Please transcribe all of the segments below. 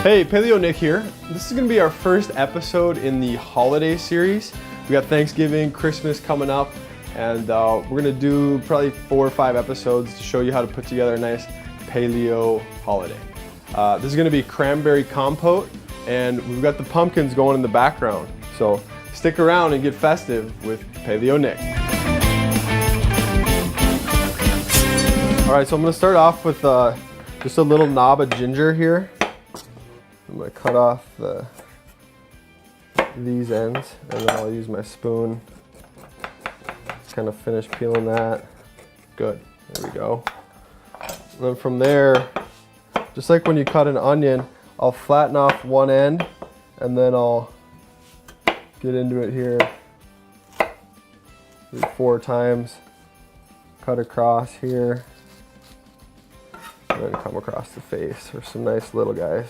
Hey, Paleo Nick here. This is gonna be our first episode in the holiday series. We got Thanksgiving, Christmas coming up, and we're gonna do probably 4 or 5 episodes to show you how to put together a nice Paleo holiday. This is gonna be Cranberry Compote, and we've got the pumpkins going in the background. So stick around and get festive with Paleo Nick. All right, so I'm gonna start off with just a little knob of ginger here. I'm gonna cut off these ends, and then I'll use my spoon. Just kind of finish peeling that. Good, there we go. And then from there, just like when you cut an onion, I'll flatten off one end, and then I'll get into it here 4 times. Cut across here, and then come across the face for some nice little guys.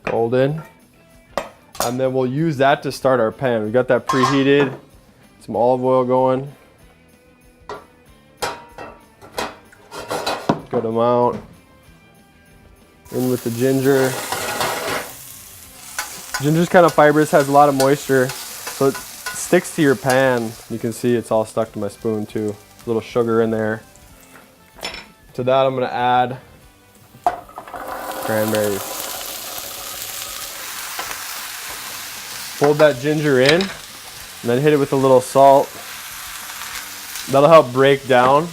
Golden. And then we'll use that to start our pan. We got that preheated, some olive oil going. Good amount. In with the ginger. Ginger's kind of fibrous, has a lot of moisture, so it sticks to your pan. You can see it's all stuck to my spoon too. A little sugar in there. To that I'm gonna add cranberries. Fold that ginger in, and then hit it with a little salt. That'll help break down,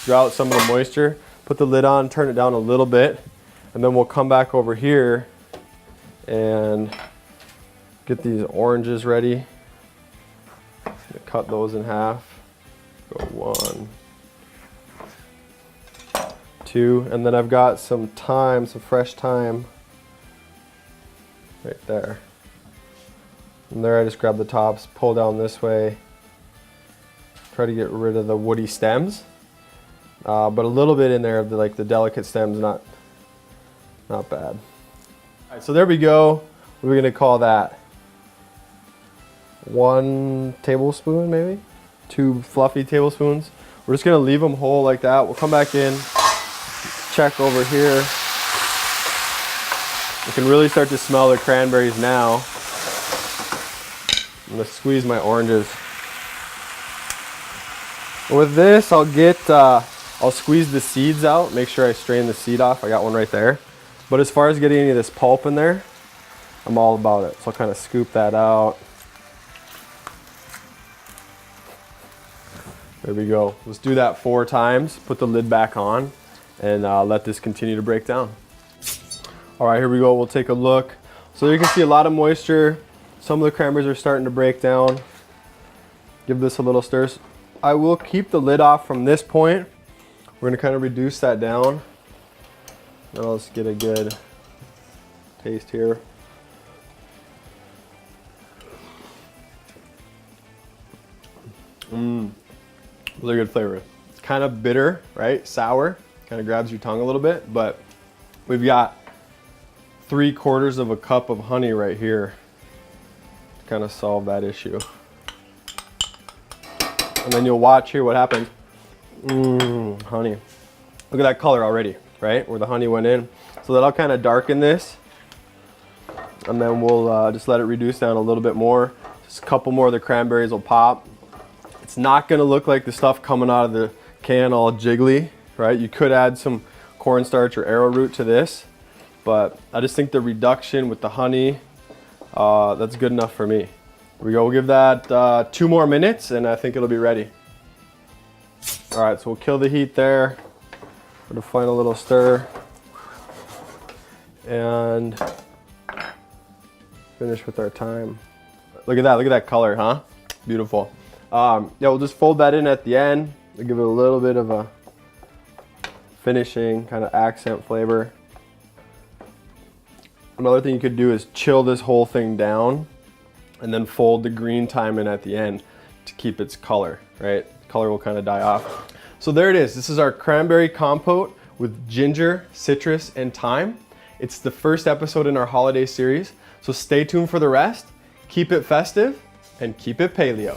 draw out some of the moisture. Put the lid on, turn it down a little bit, and then we'll come back over here and get these oranges ready. Cut those in half. Go 1, 2, and then I've got some thyme, some fresh thyme right there. And there I just grab the tops, pull down this way, try to get rid of the woody stems, but a little bit in there of the delicate stems, not bad. All right, so there we go. What are we gonna call that? 1 tablespoon maybe? 2 fluffy tablespoons. We're just gonna leave them whole like that. We'll come back in, check over here. You can really start to smell the cranberries now. I'm gonna squeeze my oranges. With this, I'll squeeze the seeds out, make sure I strain the seed off. I got one right there. But as far as getting any of this pulp in there, I'm all about it. So I'll kind of scoop that out. There we go. Let's do that 4 times. Put the lid back on and let this continue to break down. All right, here we go. We'll take a look. So you can see a lot of moisture. Some of the cranberries are starting to break down. Give this a little stir. I will keep the lid off from this point. We're gonna kind of reduce that down. Then I'll just get a good taste here. Really good flavor. It's kind of bitter, right? Sour, kind of grabs your tongue a little bit, but we've got 3/4 of a cup of honey right here. Kind of solve that issue. And then you'll watch here what happens. Honey. Look at that color already, right? Where the honey went in. So that'll kind of darken this. And then we'll just let it reduce down a little bit more. Just a couple more of the cranberries will pop. It's not gonna look like the stuff coming out of the can all jiggly, right? You could add some cornstarch or arrowroot to this, but I just think the reduction with the honey, that's good enough for me. Here we go, we'll give that 2 more minutes and I think it'll be ready. All right, so we'll kill the heat there. Put a final little stir. And finish with our thyme. Look at that color, huh? Beautiful. Yeah, we'll just fold that in at the end. We'll give it a little bit of a finishing kind of accent flavor. Another thing you could do is chill this whole thing down and then fold the green thyme in at the end to keep its color, right? Color will kind of die off. So there it is. This is our cranberry compote with ginger, citrus, and thyme. It's the first episode in our holiday series, so stay tuned for the rest. Keep it festive and keep it paleo.